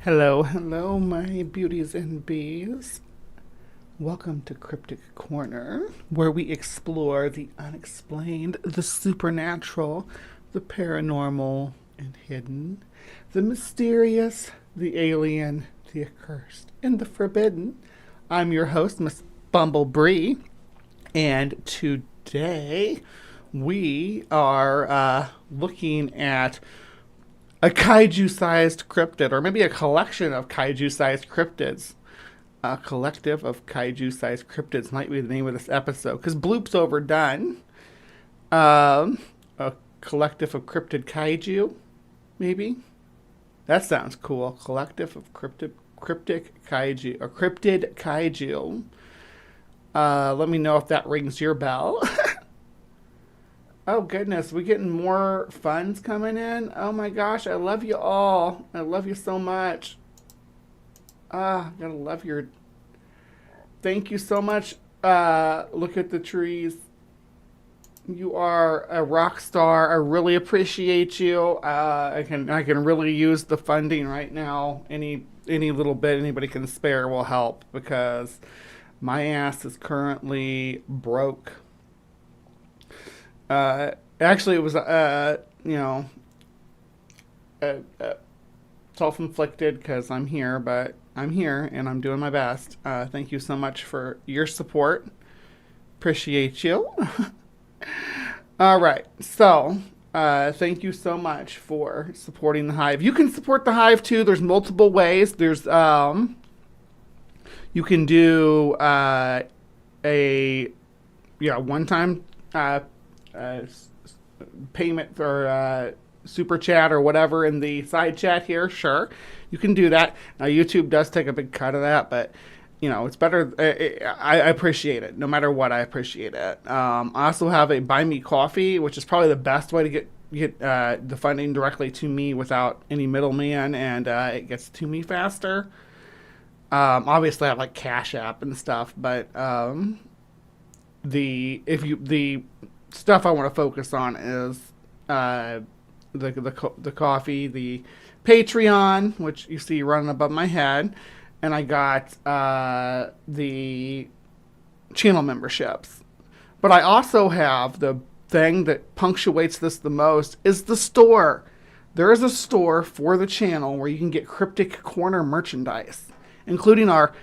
Hello, hello, my beauties and bees. Welcome to Cryptic Corner, where we explore the unexplained, the supernatural, the paranormal and hidden, the mysterious, the alien, the accursed, and the forbidden. I'm your host, Miss Bumblebee, and today we are looking at a kaiju-sized cryptid, or maybe a collection of kaiju-sized cryptids. A collective of kaiju-sized cryptids might be the name of this episode, because Bloop's overdone. A collective of cryptid kaiju, maybe? That sounds cool. Collective of cryptic kaiju, or cryptid kaiju. Let me know if that rings your bell. Oh goodness, we getting more funds coming in. Oh my gosh, I love you all. I love you so much. Gotta love your. Thank you so much. Look at the trees. You are a rock star. I really appreciate you. I can really use the funding right now. Any little bit anybody can spare will help because my ass is currently broke. Actually, it was, self-inflicted because I'm here, but I'm here and I'm doing my best. Thank you so much for your support. Appreciate you. All right. So, thank you so much for supporting the Hive. You can support the Hive too. There's multiple ways. You can do, one-time, payment or super chat or whatever in the side chat here. Sure, you can do that. Now YouTube does take a big cut of that, but it's better. I appreciate it no matter what. I appreciate it. I also have a buy me coffee, which is probably the best way to get the funding directly to me without any middleman, and it gets to me faster. Obviously I have like Cash App and stuff, but the stuff I want to focus on is the coffee, the Patreon, which you see running above my head, and I got the channel memberships. But I also have the thing that punctuates this the most is the store. There is a store for the channel where you can get Cryptic Corner merchandise, including our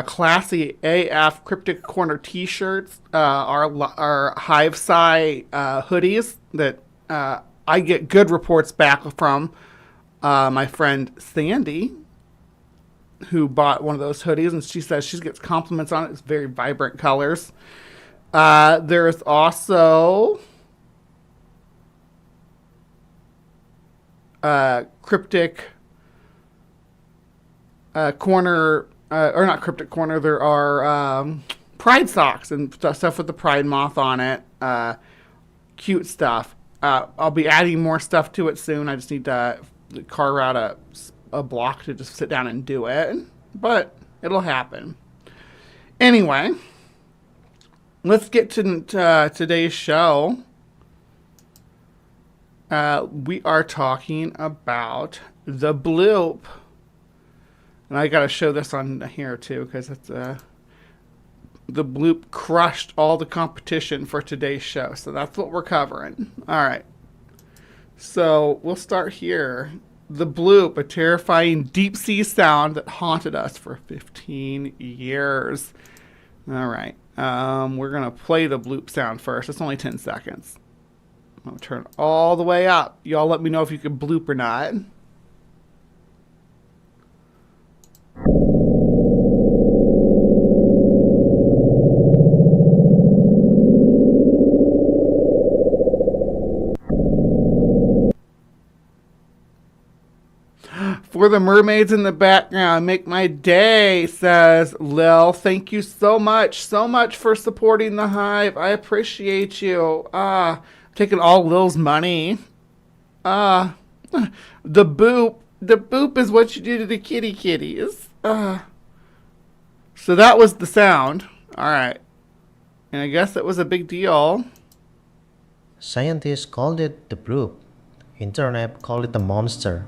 classy AF Cryptic Corner t-shirts, our Hive Psi hoodies that I get good reports back from my friend Sandy, who bought one of those hoodies, and she says she gets compliments on it. It's very vibrant colors. There's also Cryptic Corner, or not Cryptic Corner. There are Pride socks and stuff with the Pride moth on it. Cute stuff. I'll be adding more stuff to it soon. I just need to carve out a block to just sit down and do it. But it'll happen. Anyway, let's get to today's show. We are talking about the Bloop. And I got to show this on here too, because it's the Bloop crushed all the competition for today's show. So that's what we're covering. All right. So we'll start here. The Bloop, a terrifying deep sea sound that haunted us for 15 years. All right. We're going to play the Bloop sound first. It's only 10 seconds. I'm going to turn it all the way up. Y'all let me know if you can bloop or not. For the mermaids in the background, make my day, says Lil. Thank you so much for supporting the Hive. I appreciate you. Taking all Lil's money. The boop is what you do to the kitties. So that was the sound. All right. And I guess it was a big deal. Scientists called it the Bloop. Internet call it a monster.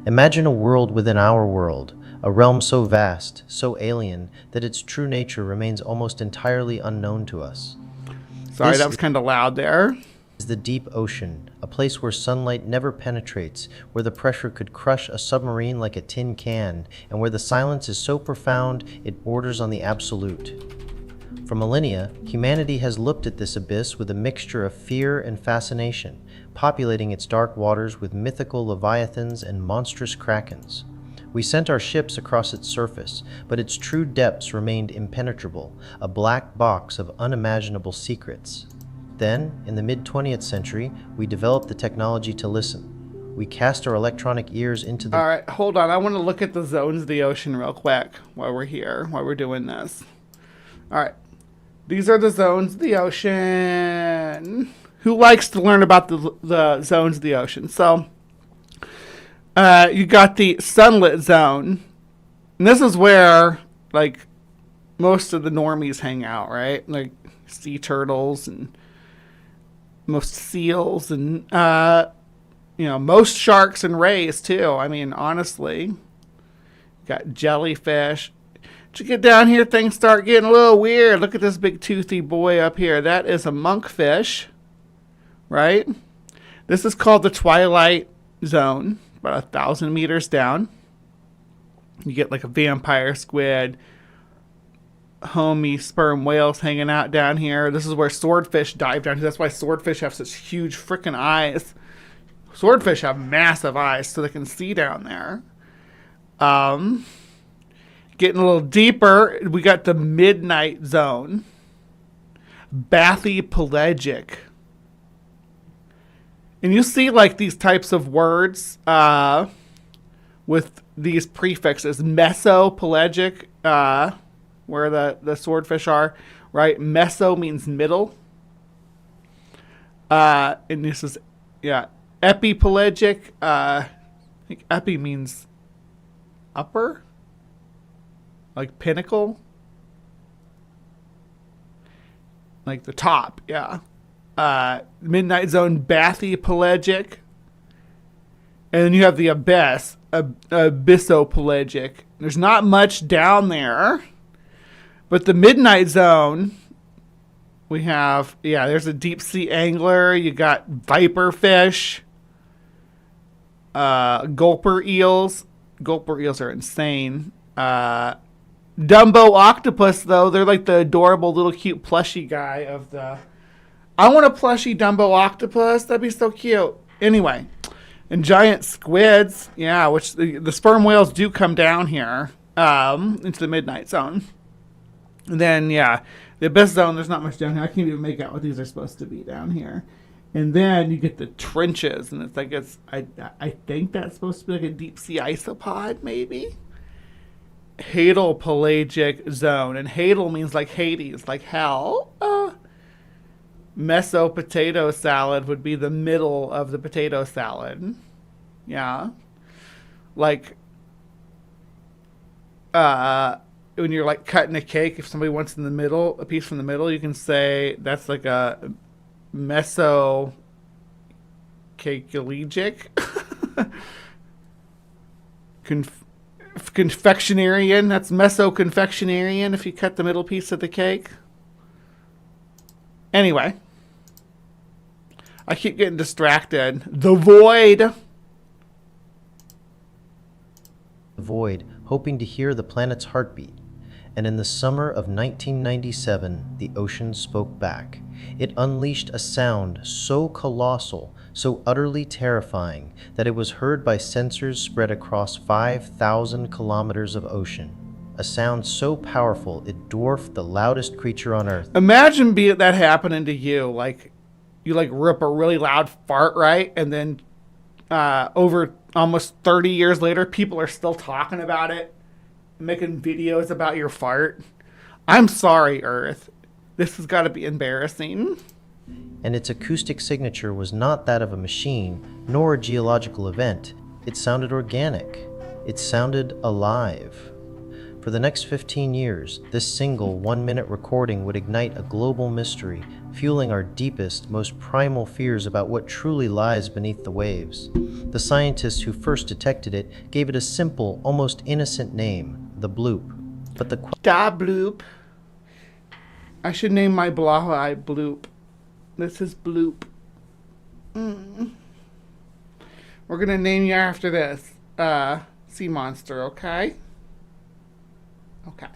Imagine a world within our world, a realm so vast, so alien, that its true nature remains almost entirely unknown to us. Sorry, This that was kind of loud there. is the deep ocean, a place where sunlight never penetrates, where the pressure could crush a submarine like a tin can, and where the silence is so profound it borders on the absolute. For millennia, humanity has looked at this abyss with a mixture of fear and fascination, populating its dark waters with mythical leviathans and monstrous krakens. We sent our ships across its surface, but its true depths remained impenetrable, a black box of unimaginable secrets. Then, in the mid-20th century, we developed the technology to listen. We cast our electronic ears into the... All right, hold on. I want to look at the zones of the ocean real quick while we're here, while we're doing this. All right. These are the zones of the ocean. Who likes to learn about the zones of the ocean? So, you got the sunlit zone. And this is where, like, most of the normies hang out, right? Like, sea turtles and most seals and, most sharks and rays, too. I mean, honestly. Got jellyfish. As you get down here, things start getting a little weird. Look at this big toothy boy up here. That is a monkfish, right? This is called the Twilight Zone, about 1,000 meters down. You get like a vampire squid, homie sperm whales hanging out down here. This is where swordfish dive down. That's why swordfish have such huge freaking eyes. Swordfish have massive eyes so they can see down there. Getting a little deeper, we got the midnight zone. Bathypelagic. And you see like these types of words with these prefixes. Mesopelagic, where the swordfish are, right? Meso means middle. And this is, epipelagic. I think epi means upper. Like pinnacle. Like the top, yeah. Midnight zone, bathypelagic. And then you have the abyss, abyssopelagic. There's not much down there. But the midnight zone, we have, there's a deep sea angler. You got viper fish. Gulper eels. Gulper eels are insane. Dumbo octopus, though, they're like the adorable little cute plushy guy of the... I want a plushy Dumbo octopus. That'd be so cute. Anyway, and giant squids, which the sperm whales do come down here into the midnight zone. And then, the abyss zone, there's not much down here. I can't even make out what these are supposed to be down here. And then you get the trenches, and it's like I think that's supposed to be like a deep sea isopod, maybe. Hadal-pelagic zone, and Hadal means like Hades, like hell. Meso potato salad would be the middle of the potato salad. Yeah. Like, when you're like cutting a cake, if somebody wants in the middle, a piece from the middle, you can say that's like a meso cakealegic. Confectionarian, that's meso-confectionarian if you cut the middle piece of the cake. Anyway, I keep getting distracted. The void. The void, hoping to hear the planet's heartbeat. And in the summer of 1997, the ocean spoke back. It unleashed a sound so colossal, so utterly terrifying, that it was heard by sensors spread across 5,000 kilometers of ocean. A sound so powerful it dwarfed the loudest creature on Earth. Imagine that happening to you. Like, you like rip a really loud fart, right? And then over almost 30 years later, people are still talking about it, making videos about your fart. I'm sorry, Earth. This has got to be embarrassing. And its acoustic signature was not that of a machine, nor a geological event. It sounded organic. It sounded alive. For the next 15 years, this single 1-minute recording would ignite a global mystery, fueling our deepest, most primal fears about what truly lies beneath the waves. The scientists who first detected it gave it a simple, almost innocent name, the Bloop. But the Da Bloop. I should name my Blahi Bloop. This is Bloop. We're gonna name you after this sea monster, okay? Okay.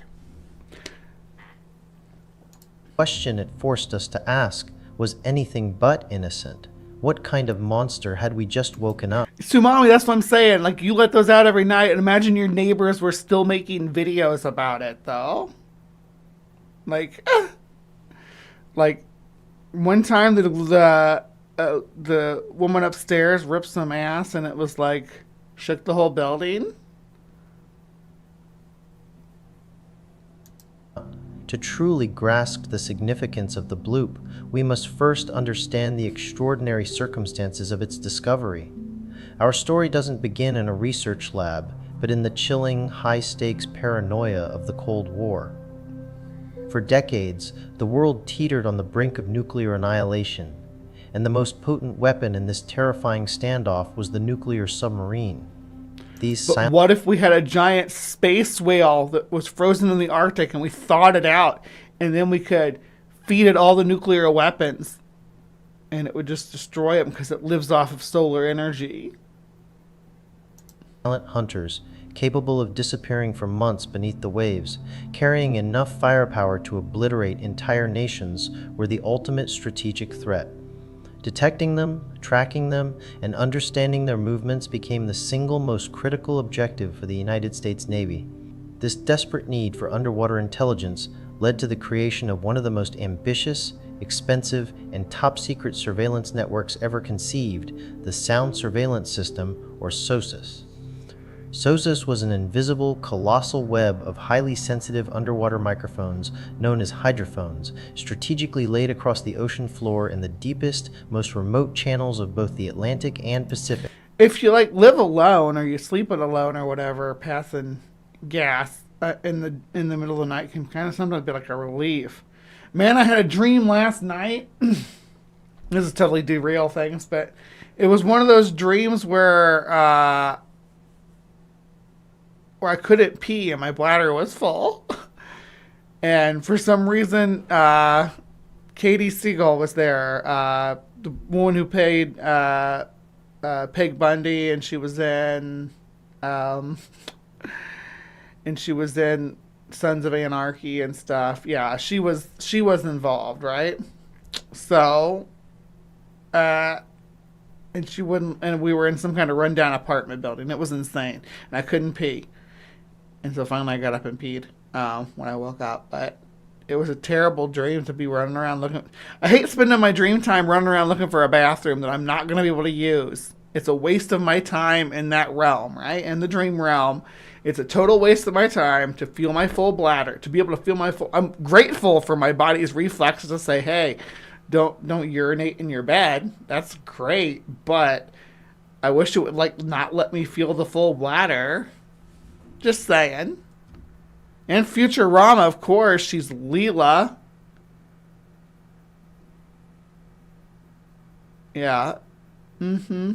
question it forced us to ask was anything but innocent. What kind of monster had we just woken up? Sumami, that's what I'm saying. Like, you let those out every night, and imagine your neighbors were still making videos about it, though. Like, like one time the woman upstairs ripped some ass, and it was like shook the whole building. To truly grasp the significance of the Bloop, we must first understand the extraordinary circumstances of its discovery. Our story doesn't begin in a research lab, but in the chilling, high-stakes paranoia of the Cold War. For decades, the world teetered on the brink of nuclear annihilation, and the most potent weapon in this terrifying standoff was the nuclear submarine. But what if we had a giant space whale that was frozen in the Arctic and we thawed it out, and then we could feed it all the nuclear weapons and it would just destroy them because it lives off of solar energy? Silent hunters, capable of disappearing for months beneath the waves, carrying enough firepower to obliterate entire nations, were the ultimate strategic threat. Detecting them, tracking them, and understanding their movements became the single most critical objective for the United States Navy. This desperate need for underwater intelligence led to the creation of one of the most ambitious, expensive, and top-secret surveillance networks ever conceived, the Sound Surveillance System, or SOSUS. SOSUS was an invisible, colossal web of highly sensitive underwater microphones known as hydrophones, strategically laid across the ocean floor in the deepest, most remote channels of both the Atlantic and Pacific. If you live alone or you sleeping alone or whatever, passing gas in the middle of the night can kind of sometimes be like a relief. Man, I had a dream last night. This is totally derail things, but it was one of those dreams where I couldn't pee and my bladder was full. And for some reason, Katie Siegel was there, the woman who played Peg Bundy, and she was in Sons of Anarchy and stuff. Yeah, she was involved, right? So, and she wouldn't, and we were in some kind of rundown apartment building. It was insane, and I couldn't pee. And so finally I got up and peed when I woke up. But it was a terrible dream to be running around looking. I hate spending my dream time running around looking for a bathroom that I'm not going to be able to use. It's a waste of my time in that realm, right? In the dream realm. It's a total waste of my time to feel my full bladder, to be able to feel my full... I'm grateful for my body's reflexes to say, hey, don't urinate in your bed. That's great. But I wish it would not let me feel the full bladder. Just saying. And Futurama, of course, she's Leela. Yeah. Mm-hmm.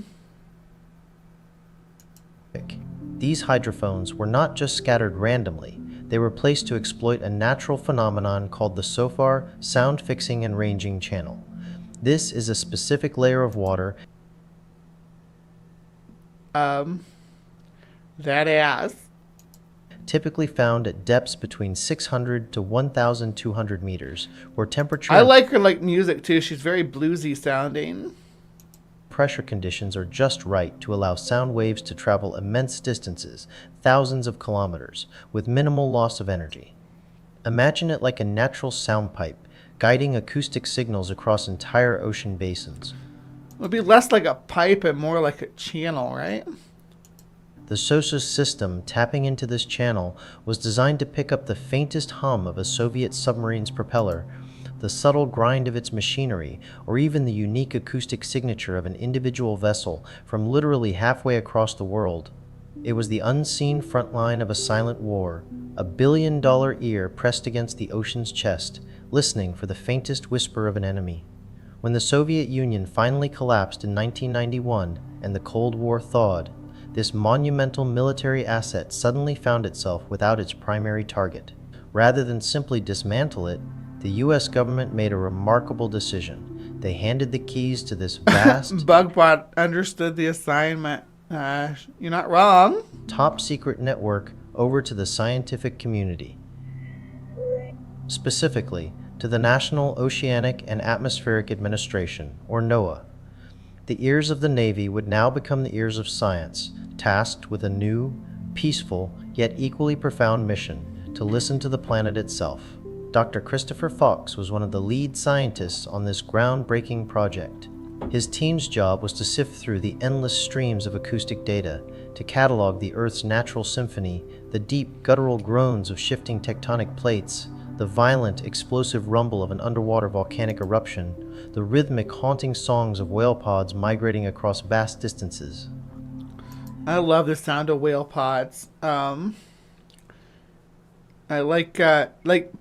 These hydrophones were not just scattered randomly. They were placed to exploit a natural phenomenon called the SOFAR Sound Fixing and Ranging Channel. This is a specific layer of water. That ass. Typically found at depths between 600 to 1,200 meters, where temperature... I like her music too. She's very bluesy sounding. Pressure conditions are just right to allow sound waves to travel immense distances, thousands of kilometers, with minimal loss of energy. Imagine it like a natural sound pipe, guiding acoustic signals across entire ocean basins. It would be less like a pipe and more like a channel, right? The SOSUS system, tapping into this channel, was designed to pick up the faintest hum of a Soviet submarine's propeller, the subtle grind of its machinery, or even the unique acoustic signature of an individual vessel from literally halfway across the world. It was the unseen front line of a silent war, a billion-dollar ear pressed against the ocean's chest, listening for the faintest whisper of an enemy. When the Soviet Union finally collapsed in 1991 and the Cold War thawed, this monumental military asset suddenly found itself without its primary target. Rather than simply dismantle it, the US government made a remarkable decision. They handed the keys to this vast, Bugbot understood the assignment. You're not wrong. top-secret network over to the scientific community. Specifically, to the National Oceanic and Atmospheric Administration, or NOAA. The ears of the Navy would now become the ears of science, tasked with a new, peaceful, yet equally profound mission to listen to the planet itself. Dr. Christopher Fox was one of the lead scientists on this groundbreaking project. His team's job was to sift through the endless streams of acoustic data, to catalog the Earth's natural symphony, the deep guttural groans of shifting tectonic plates, the violent, explosive rumble of an underwater volcanic eruption, the rhythmic, haunting songs of whale pods migrating across vast distances. I love the sound of whale pods. I like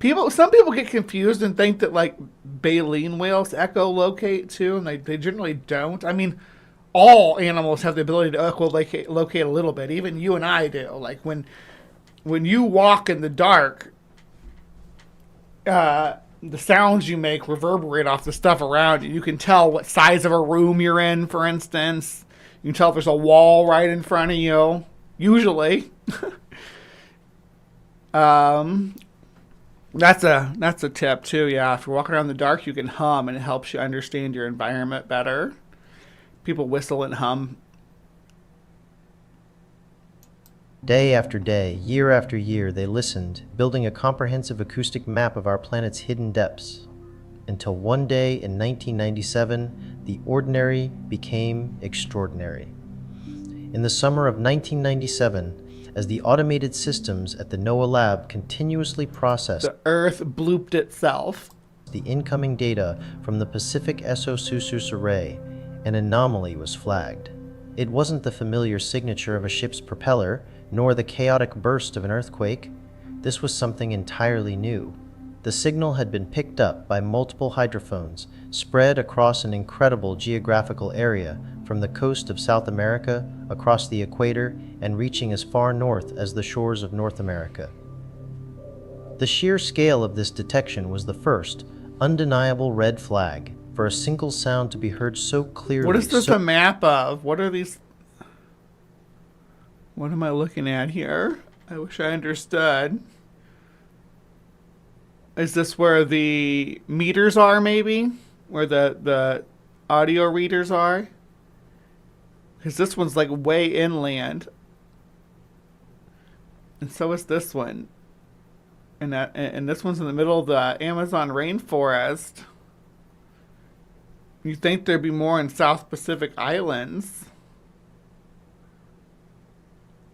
people. Some people get confused and think that like baleen whales echolocate too, and they generally don't. I mean, all animals have the ability to echolocate a little bit. Even you and I do. Like when you walk in the dark, the sounds you make reverberate off the stuff around you. You can tell what size of a room you're in, for instance. You can tell if there's a wall right in front of you. Usually. That's a tip too. Yeah, if you're walking around in the dark, you can hum, and it helps you understand your environment better. People whistle and hum. Day after day, year after year, they listened, building a comprehensive acoustic map of our planet's hidden depths. Until one day in 1997, the ordinary became extraordinary. In the summer of 1997, as the automated systems at the NOAA lab continuously processed the Earth blooped itself. The incoming data from the Pacific Exosusus Array, an anomaly was flagged. It wasn't the familiar signature of a ship's propeller, nor the chaotic burst of an earthquake. This was something entirely new. The signal had been picked up by multiple hydrophones, spread across an incredible geographical area, from the coast of South America, across the equator, and reaching as far north as the shores of North America. The sheer scale of this detection was the first, undeniable red flag for a single sound to be heard so clearly. What is this a map of? What are these? What am I looking at here? I wish I understood. Is this where the meters are, maybe? Where the audio readers are? Because this one's like way inland. And so is this one. And this one's in the middle of the Amazon rainforest. You'd think there'd be more in South Pacific Islands.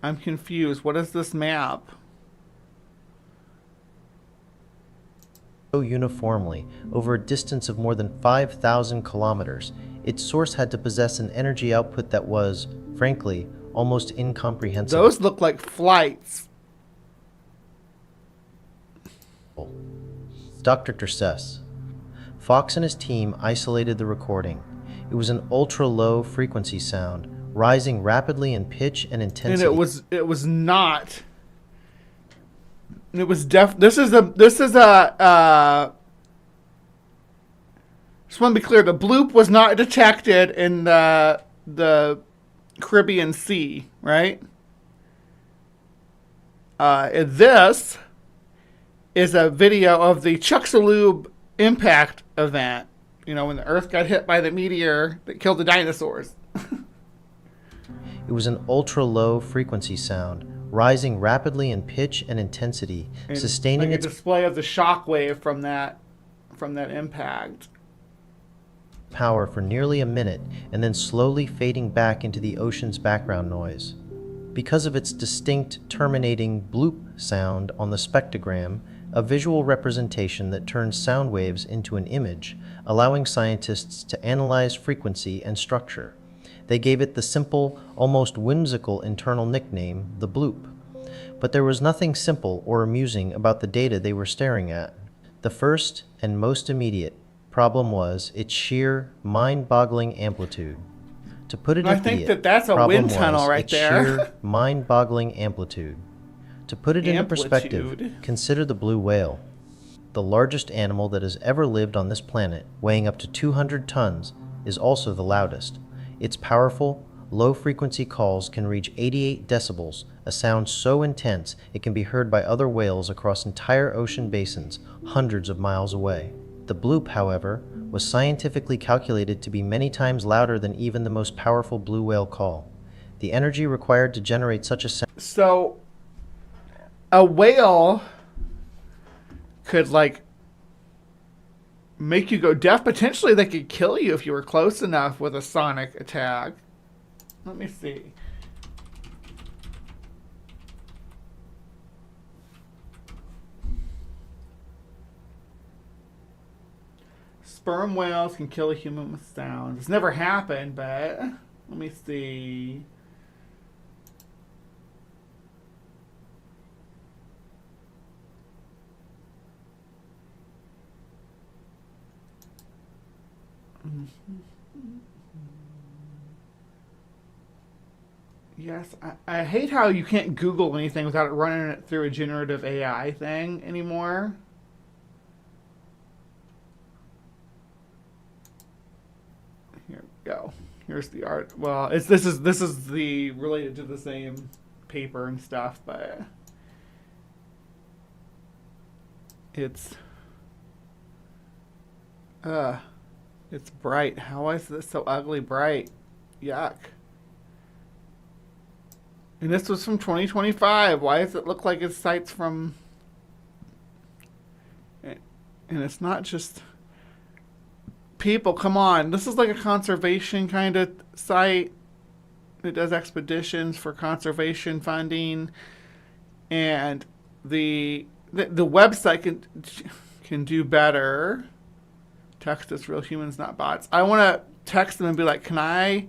I'm confused. What is this map? So uniformly, over a distance of more than 5,000 kilometers, its source had to possess an energy output that was, frankly, almost incomprehensible. Those look like flights. Dr. says. Fox and his team isolated the recording. It was an ultra-low frequency sound, rising rapidly in pitch and intensity. And it was not. It was this is a just want to be clear, the bloop was not detected in the Caribbean Sea, right? This is a video of the Chicxulub impact event. You know, when the Earth got hit by the meteor that killed the dinosaurs. It was an ultra-low frequency sound, rising rapidly in pitch and intensity, and sustaining like its a display of the shock wave from that impact. Power for nearly a minute, and then slowly fading back into the ocean's background noise. Because of its distinct terminating bloop sound on the spectrogram, a visual representation that turns sound waves into an image, allowing scientists to analyze frequency and structure. They gave it the simple, almost whimsical internal nickname, the bloop. But there was nothing simple or amusing about the data they were staring at. The first and most immediate problem was its sheer, mind-boggling amplitude. To put it I in think idiot, that's a problem wind tunnel was right its there. sheer, mind-boggling amplitude. To put it into perspective, Amplitude. consider the blue whale. The largest animal that has ever lived on this planet, weighing up to 200 tons, is also the loudest. Its powerful, low-frequency calls can reach 88 decibels, a sound so intense it can be heard by other whales across entire ocean basins, hundreds of miles away. The bloop, however, was scientifically calculated to be many times louder than even the most powerful blue whale call. The energy required to generate such a sound... So, a whale could, like, make you go deaf. Potentially, they could kill you if you were close enough with a sonic attack. Let me see. Sperm whales can kill a human with sound. It's never happened, but let me see. Yes, I hate how you can't Google anything without it running it through a generative AI thing anymore. Here we go. Here's the art. Well, this is the related to the same paper and stuff, but it's it's bright. How is this so ugly bright? Yuck. And this was from 2025. Why does it look like it's sites from... And it's not just... People, come on. This is like a conservation kind of site. It does expeditions for conservation funding. And the website can do better. Text us real humans, not bots. I want to text them and be like, can I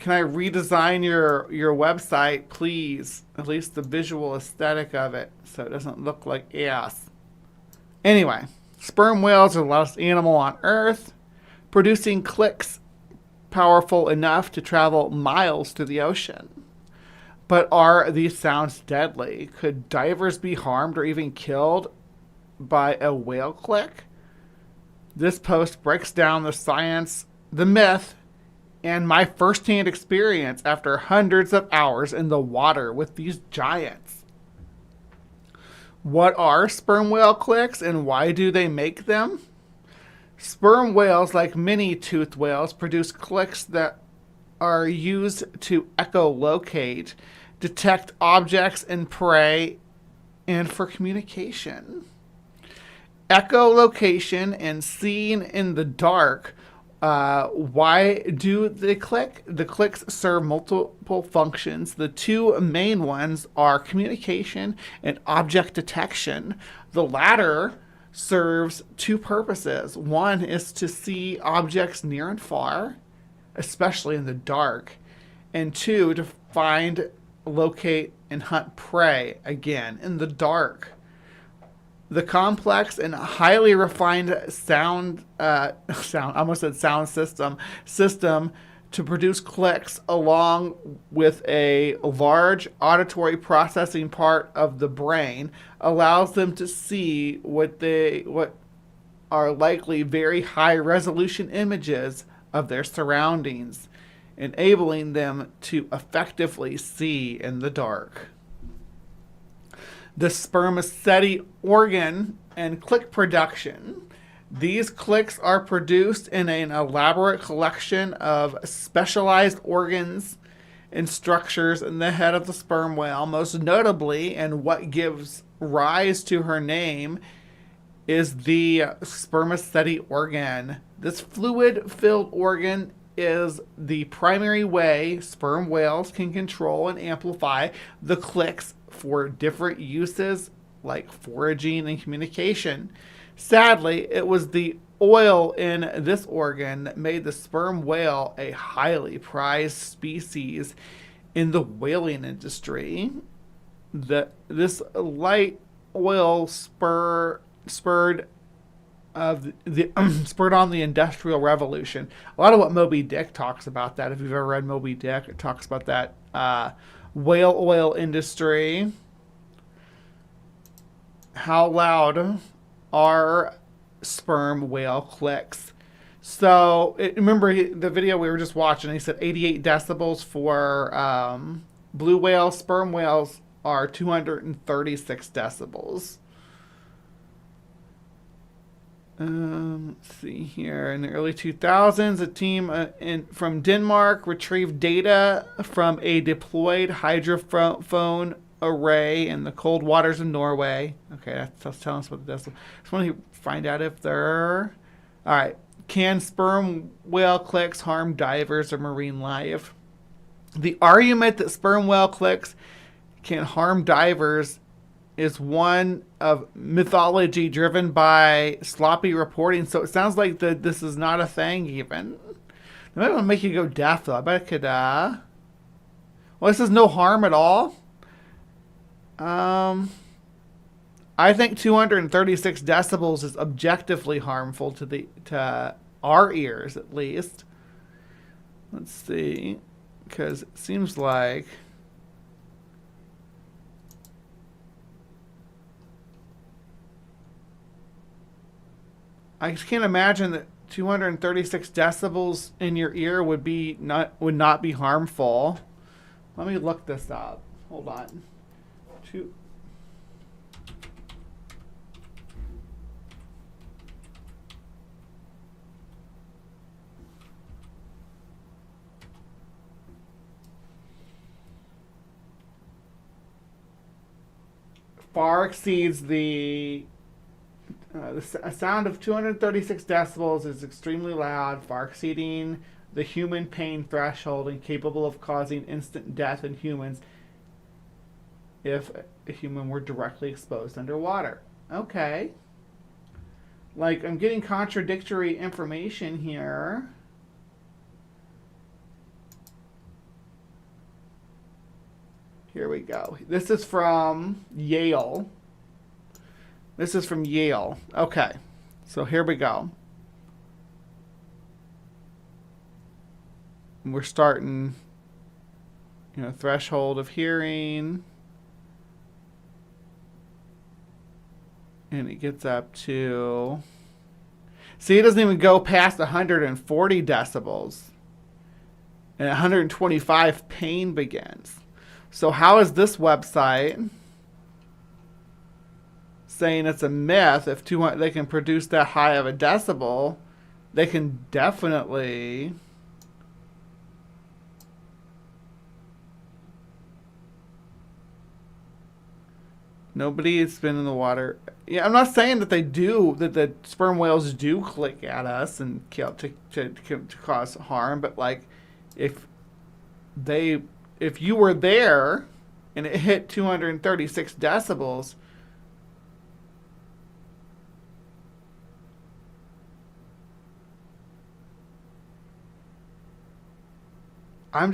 redesign your website, please? At least the visual aesthetic of it, so it doesn't look like ass. Anyway, sperm whales are the loudest animal on Earth, producing clicks powerful enough to travel miles to the ocean. But are these sounds deadly? Could divers be harmed or even killed by a whale click? This post breaks down the science, the myth, and my first-hand experience after hundreds of hours in the water with these giants. What are sperm whale clicks and why do they make them? Sperm whales, like many toothed whales, produce clicks that are used to echolocate, detect objects and prey, and for communication. Echolocation and seeing in the dark. Why do they click? The clicks serve multiple functions. The two main ones are communication and object detection. The latter serves two purposes. One is to see objects near and far, especially in the dark. And two, to find, locate, and hunt prey, again, in the dark. The complex and highly refined sound system to produce clicks, along with a large auditory processing part of the brain, allows them to see what are likely very high resolution images of their surroundings, enabling them to effectively see in the dark. The spermaceti organ and click production. These clicks are produced in an elaborate collection of specialized organs and structures in the head of the sperm whale. Most notably, and what gives rise to her name, is the spermaceti organ. This fluid-filled organ is the primary way sperm whales can control and amplify the clicks for different uses like foraging and communication. Sadly, it was the oil in this organ that made the sperm whale a highly prized species in the whaling industry. This light oil spur spurred of the spurred on the Industrial Revolution. A lot of what Moby Dick talks about that. If you've ever read Moby Dick, it talks about that whale oil industry. How loud are sperm whale clicks? So remember the video we were just watching. He said 88 decibels for blue whales. Sperm whales are 236 decibels. Let's see here. In the early 2000s, a team from Denmark retrieved data from a deployed hydrophone array in the cold waters of Norway. Okay, that's telling us what the decibel. Just want to find out if they're... All right. Can sperm whale clicks harm divers or marine life? The argument that sperm whale clicks can harm divers is one of mythology driven by sloppy reporting. So it sounds like this is not a thing even. It might want to make you go deaf though. I bet it could, well, this is no harm at all. I think 236 decibels is objectively harmful to our ears at least. Let's see. Because it seems like... I just can't imagine that 236 decibels in your ear would not be harmful. Let me look this up. Hold on. Far exceeds the sound of 236 decibels is extremely loud, far exceeding the human pain threshold and capable of causing instant death in humans if a human were directly exposed underwater. Okay. Like, I'm getting contradictory information here. Here we go. This is from Yale. This is from Yale. Okay. So here we go. And we're starting, threshold of hearing. And it gets up to... See, it doesn't even go past 140 decibels. And 125 pain begins. So how is this website saying it's a myth? If they can produce that high of a decibel, they can definitely... Nobody has been in the water. Yeah, I'm not saying that they do, that the sperm whales do click at us and kill to cause harm, but like if you were there and it hit 236 decibels, I'm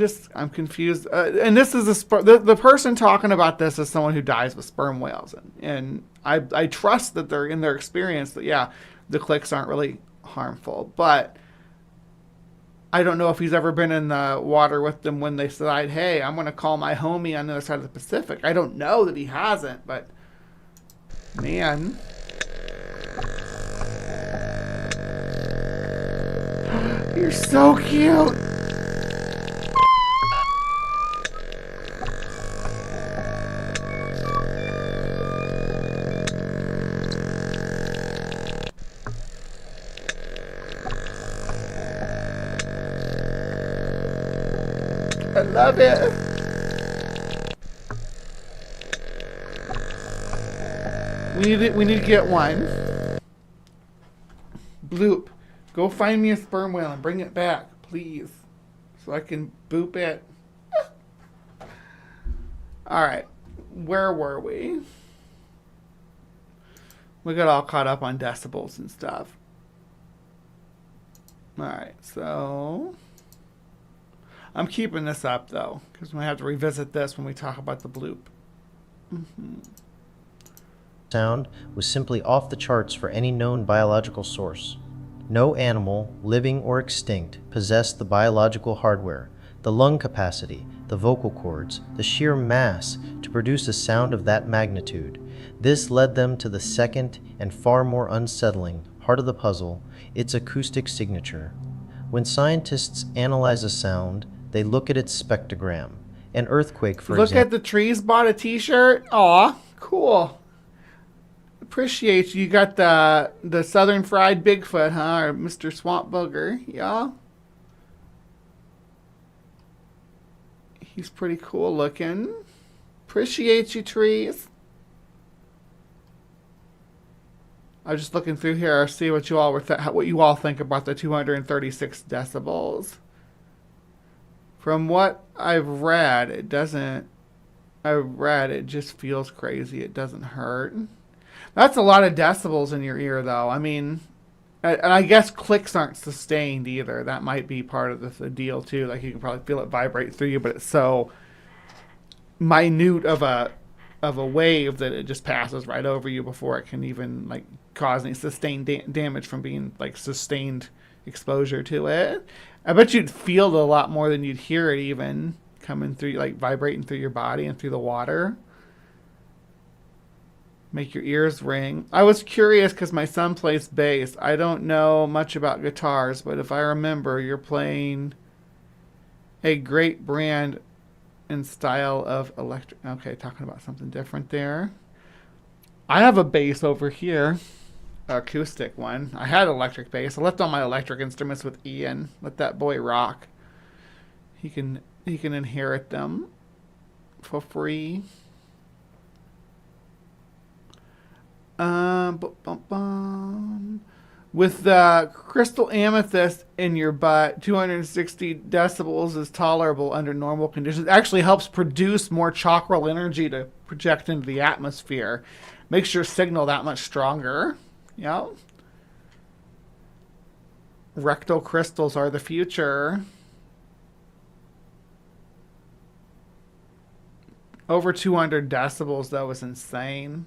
confused. And this is the person talking about this is someone who dies with sperm whales. And I trust that they're in their experience that, yeah, the clicks aren't really harmful. But I don't know if he's ever been in the water with them when they decide, hey, I'm going to call my homie on the other side of the Pacific. I don't know that he hasn't, but man. You're so cute. I love it. We need to get one. Bloop, go find me a sperm whale and bring it back, please, so I can boop it. All right, where were we? We got all caught up on decibels and stuff. All right, so I'm keeping this up, though, because we have to revisit this when we talk about the bloop. sound was simply off the charts for any known biological source. No animal, living or extinct, possessed the biological hardware, the lung capacity, the vocal cords, the sheer mass to produce a sound of that magnitude. This led them to the second and far more unsettling part of the puzzle, its acoustic signature. When scientists analyze a sound, they look at its spectrogram. An earthquake, for Look example. at the trees bought a t-shirt. Aw, cool. Appreciate you. You got the Southern Fried Bigfoot, huh? Or Mr. Swamp Booger. Yeah. He's pretty cool looking. Appreciate you, trees. I was just looking through here, see what you all what you all think about the 236 decibels. From what I've read, it just feels crazy. It doesn't hurt. That's a lot of decibels in your ear, though. I mean, and I guess clicks aren't sustained either. That might be part of the deal too. Like you can probably feel it vibrate through you, but it's so minute of a wave that it just passes right over you before it can even like cause any sustained damage from being like sustained exposure to it. I bet you'd feel it a lot more than you'd hear it even coming through, like vibrating through your body and through the water. Make your ears ring. I was curious because my son plays bass. I don't know much about guitars, but if I remember, you're playing a great brand and style of electric. Okay, talking about something different there. I have a bass over here, acoustic one. I had electric bass. I left all my electric instruments with Ian. Let that boy rock. He can inherit them for free. With the crystal amethyst in your butt, 260 decibels is tolerable under normal conditions. It actually helps produce more chakral energy to project into the atmosphere. Makes your signal that much stronger. Yeah. Rectal crystals are the future. Over 200 decibels, though, is insane.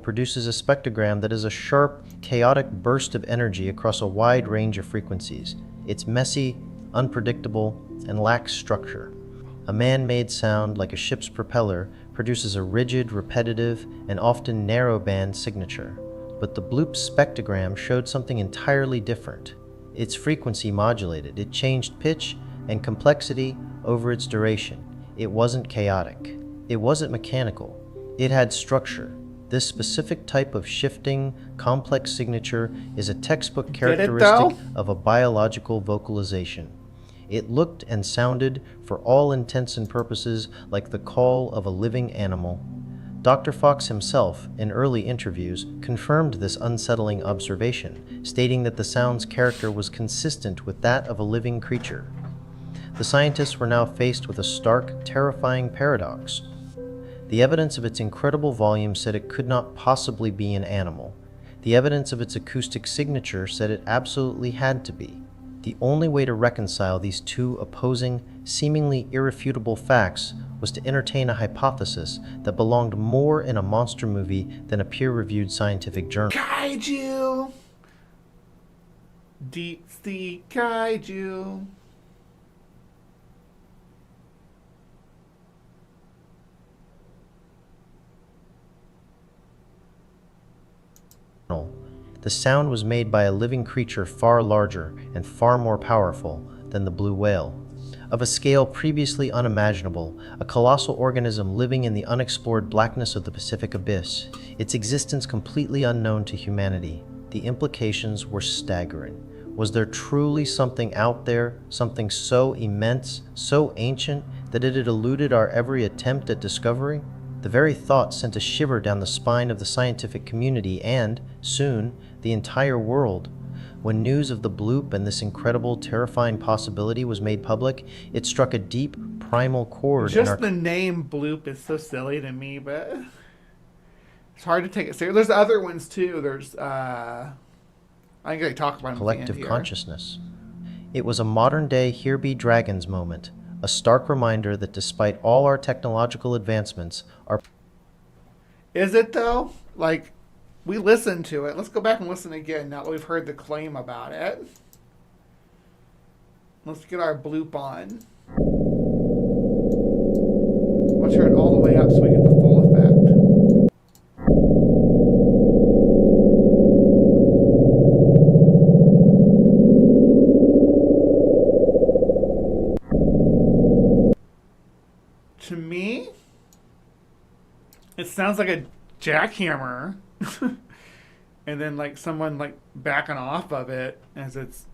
Produces a spectrogram that is a sharp, chaotic burst of energy across a wide range of frequencies. It's messy, unpredictable, and lacks structure. A man-made sound, like a ship's propeller, produces a rigid, repetitive, and often narrow-band signature. But the Bloop spectrogram showed something entirely different. Its frequency modulated. It changed pitch and complexity over its duration. It wasn't chaotic. It wasn't mechanical. It had structure. This specific type of shifting, complex signature is a textbook characteristic of a biological vocalization. It looked and sounded, for all intents and purposes, like the call of a living animal. Dr. Fox himself, in early interviews, confirmed this unsettling observation, stating that the sound's character was consistent with that of a living creature. The scientists were now faced with a stark, terrifying paradox. The evidence of its incredible volume said it could not possibly be an animal. The evidence of its acoustic signature said it absolutely had to be. The only way to reconcile these two opposing, seemingly irrefutable facts was to entertain a hypothesis that belonged more in a monster movie than a peer-reviewed scientific journal. Kaiju! Deep sea kaiju. The sound was made by a living creature far larger and far more powerful than the blue whale. Of a scale previously unimaginable, a colossal organism living in the unexplored blackness of the Pacific abyss, its existence completely unknown to humanity. The implications were staggering. Was there truly something out there, something so immense, so ancient, that it had eluded our every attempt at discovery? The very thought sent a shiver down the spine of the scientific community and, soon, the entire world. When news of the Bloop and this incredible, terrifying possibility was made public, it struck a deep, primal chord. Just the name Bloop is so silly to me, but it's hard to take it serious. There's other ones too. There's I think they talk about them collective consciousness. It was a modern-day Here Be Dragons moment, a stark reminder that despite all our technological advancements, our... Is it though? like, we listened to it. Let's go back and listen again now that we've heard the claim about it. Let's get our bloop on. I'll turn it all the way up so we get the full effect. To me, it sounds like a jackhammer. And then like someone like backing off of it as it's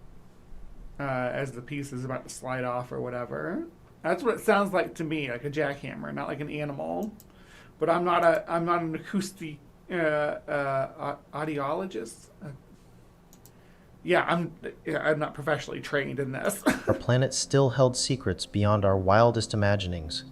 as the piece is about to slide off or whatever. That's what it sounds like to me, like a jackhammer, not like an animal. But I'm not an acoustic audiologist. I'm not professionally trained in this. Our planet still held secrets beyond our wildest imaginings.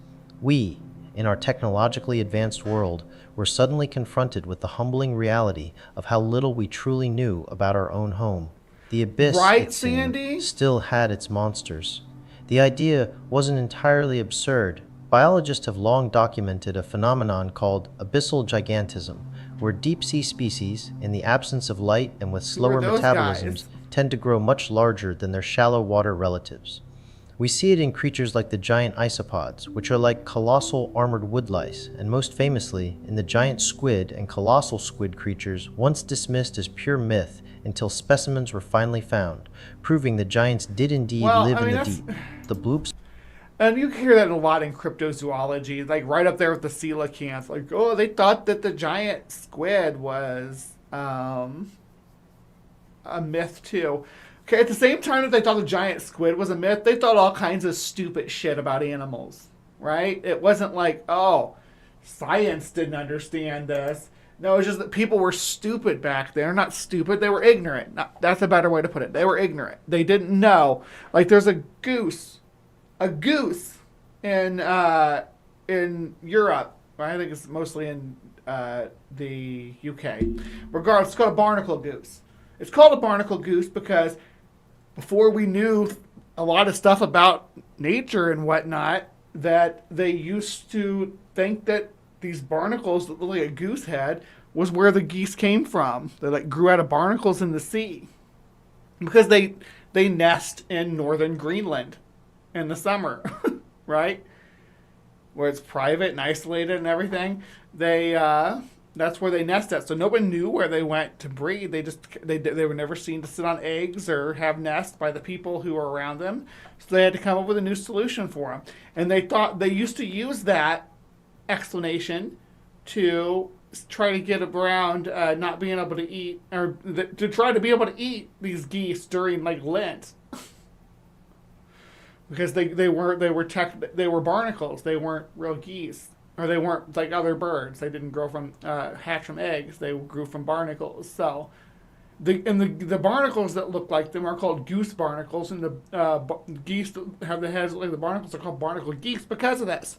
We, in our technologically advanced world, were suddenly confronted with the humbling reality of how little we truly knew about our own home. The abyss, Right, it seemed, Sandy? still had its monsters. The idea wasn't entirely absurd. Biologists have long documented a phenomenon called abyssal gigantism, where deep-sea species, in the absence of light and with slower those metabolisms, guys? tend to grow much larger than their shallow water relatives. We see it in creatures like the giant isopods, which are like colossal armored woodlice, and most famously in the giant squid and colossal squid creatures once dismissed as pure myth until specimens were finally found, proving the giants did indeed live in the deep. The bloops. And you hear that a lot in cryptozoology, like right up there with the coelacanths. Like, oh, they thought that the giant squid was a myth too. Okay, at the same time that they thought the giant squid was a myth, they thought all kinds of stupid shit about animals, right? It wasn't like, oh, science didn't understand this. No, it was just that people were stupid back then. Not stupid, they were ignorant. That's a better way to put it. They were ignorant. They didn't know. Like, there's a goose in Europe. Right? I think it's mostly in the UK. Regardless, it's called a barnacle goose. It's called a barnacle goose because before we knew a lot of stuff about nature and whatnot, that they used to think that these barnacles that look like a goose head was where the geese came from. They like grew out of barnacles in the sea because they nest in northern Greenland in the summer, right? Where it's private and isolated and everything. That's where they nest at. So no one knew where they went to breed. They were never seen to sit on eggs or have nests by the people who were around them. So they had to come up with a new solution for them. And they thought they used to use that explanation to try to get around not being able to eat, or to try to be able to eat these geese during like Lent. Because they were barnacles. They weren't real geese. Or they weren't like other birds. They didn't grow from hatch from eggs. They grew from barnacles. So, the barnacles that look like them are called goose barnacles, and the geese that have the heads like the barnacles are called barnacle geese because of this.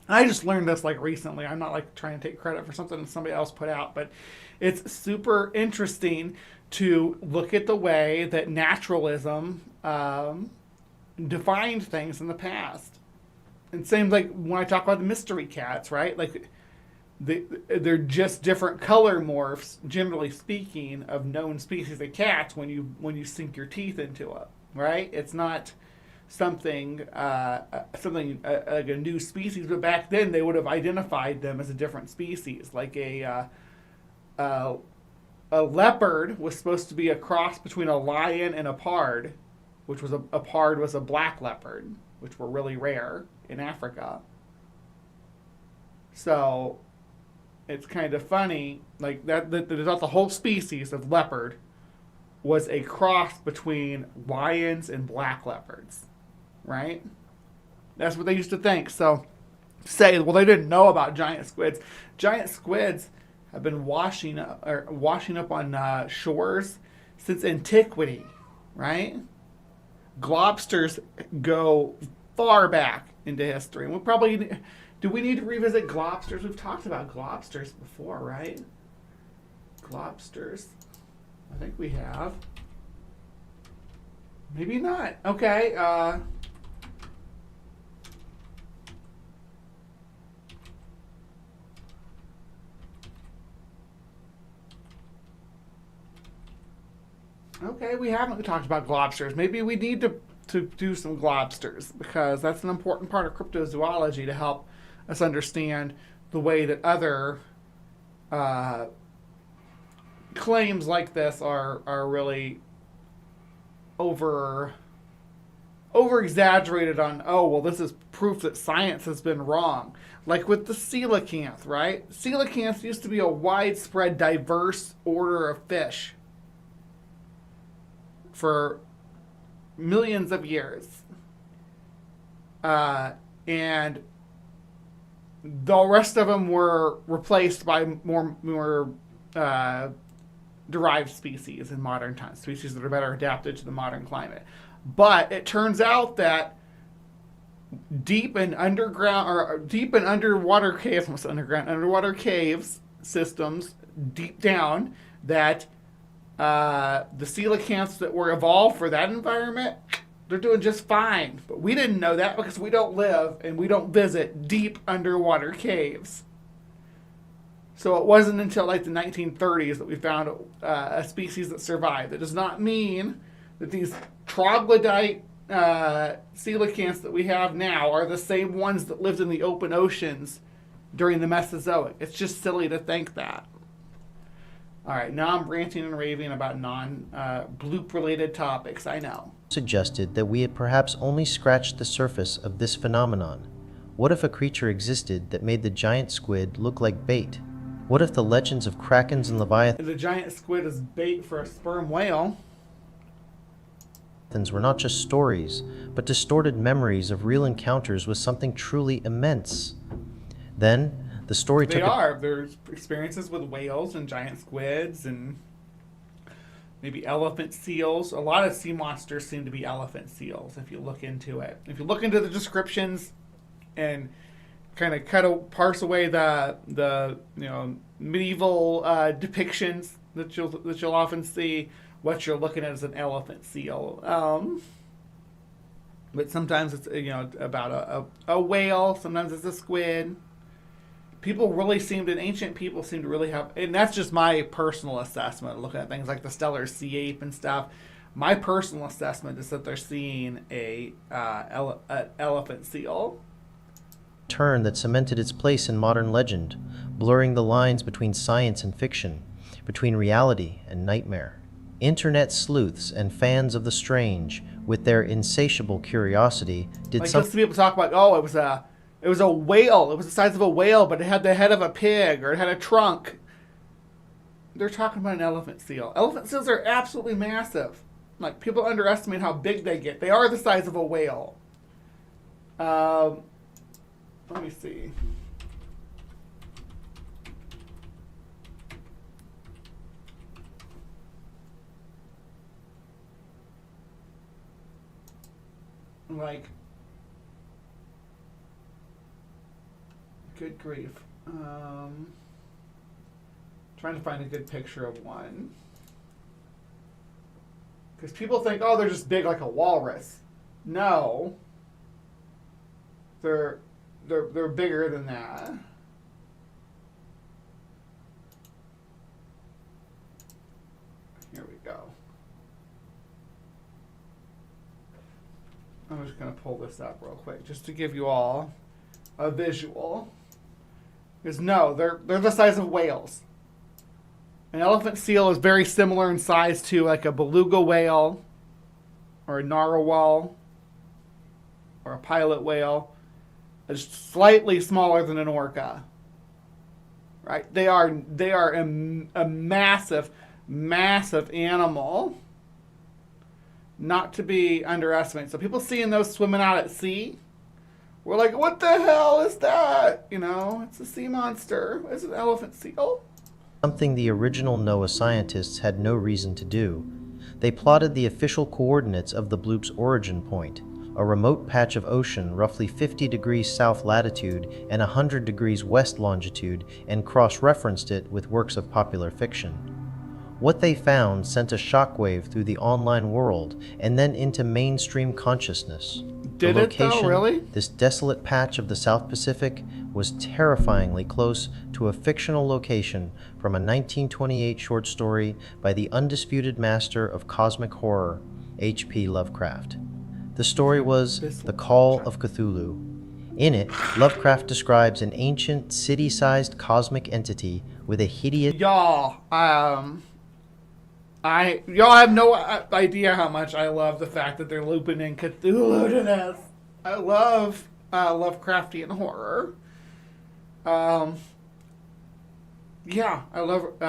I just learned this like recently. I'm not like trying to take credit for something that somebody else put out, but it's super interesting to look at the way that naturalism defined things in the past. And same like when I talk about the mystery cats, right? Like they're just different color morphs, generally speaking, of known species of cats when you sink your teeth into it, right? It's not something like a new species, but back then they would have identified them as a different species. Like a leopard was supposed to be a cross between a lion and a pard, which was a pard was a black leopard, which were really rare in Africa. So it's kind of funny, like that the whole species of leopard was a cross between lions and black leopards, right? That's what they used to think. So say, well, they didn't know about giant squids. Giant squids have been washing up on shores since antiquity, right? Globsters go far back into history. And do we need to revisit globsters? We've talked about globsters before, right? Globsters. I think we have. Maybe not. Okay. Okay, we haven't talked about globsters. Maybe we need to do some globsters because that's an important part of cryptozoology to help us understand the way that other uh, claims like this are really over over exaggerated on, oh well, this is proof that science has been wrong, like with the coelacanth, right? Coelacanth used to be a widespread diverse order of fish for millions of years, and the rest of them were replaced by more derived species in modern times, species that are better adapted to the modern climate. But it turns out that deep in underground or deep in underwater caves, almost underwater caves systems deep down, that the coelacanths that were evolved for that environment, they're doing just fine. But we didn't know that because we don't live and we don't visit deep underwater caves. So it wasn't until like the 1930s that we found a species that survived. That does not mean that these troglodyte coelacanths that we have now are the same ones that lived in the open oceans during the Mesozoic. It's just silly to think that. All right, now I'm ranting and raving about non-bloop related topics, I know. Suggested that we had perhaps only scratched the surface of this phenomenon. What if a creature existed that made the giant squid look like bait? What if the legends of krakens and leviathans The giant squid is bait for a sperm whale. were not just stories, but distorted memories of real encounters with something truly immense? Then, the story They took are. There's experiences with whales and giant squids and maybe elephant seals. A lot of sea monsters seem to be elephant seals if you look into it. If you look into the descriptions and kind of parse away the medieval depictions that you'll often see, what you're looking at is an elephant seal. But sometimes it's about a whale. Sometimes it's a squid. Ancient people seem to really have, and that's just my personal assessment, looking at things like the stellar sea ape and stuff. My personal assessment is that they're seeing an elephant seal. turn that cemented its place in modern legend, blurring the lines between science and fiction, between reality and nightmare. Internet sleuths and fans of the strange, with their insatiable curiosity, did Like something. just people talk about, oh, it was a whale. It was the size of a whale, but it had the head of a pig, or it had a trunk. They're talking about an elephant seal. Elephant seals are absolutely massive. Like, people underestimate how big they get. They are the size of a whale. Let me see. Like, good grief. Trying to find a good picture of one. Because people think, oh, they're just big like a walrus. No. They're bigger than that. Here we go. I'm just going to pull this up real quick just to give you all a visual. Because no, they're the size of whales. An elephant seal is very similar in size to like a beluga whale or a narwhal or a pilot whale. It's slightly smaller than an orca. Right? They are a massive, massive animal. Not to be underestimated. So people seeing those swimming out at sea, we're like, what the hell is that? It's a sea monster. It's an elephant seal. Something the original NOAA scientists had no reason to do. They plotted the official coordinates of the bloop's origin point, a remote patch of ocean roughly 50 degrees south latitude and 100 degrees west longitude, and cross-referenced it with works of popular fiction. What they found sent a shockwave through the online world and then into mainstream consciousness. Did the it though, location, really? this desolate patch of the South Pacific, was terrifyingly close to a fictional location from a 1928 short story by the undisputed master of cosmic horror, H.P. Lovecraft. The story was The Call of Cthulhu. In it, Lovecraft describes an ancient, city-sized cosmic entity with a hideous... Y'all, y'all have no idea how much I love the fact that they're looping in Cthulhu to this. I love Lovecraftian horror. Yeah, I love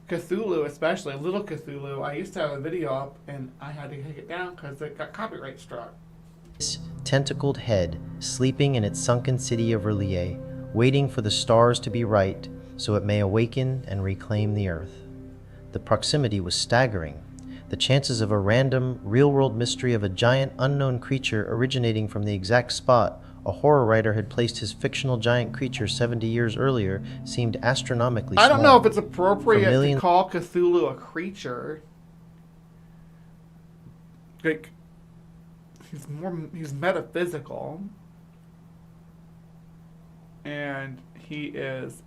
Cthulhu, especially Little Cthulhu. I used to have a video up, and I had to take it down because it got copyright struck. Tentacled head sleeping in its sunken city of R'lyeh, waiting for the stars to be right so it may awaken and reclaim the earth. The proximity was staggering. The chances of a random, real-world mystery of a giant unknown creature originating from the exact spot a horror writer had placed his fictional giant creature 70 years earlier seemed astronomically small. I don't know if it's appropriate to call Cthulhu a creature. Like, he's metaphysical. And he is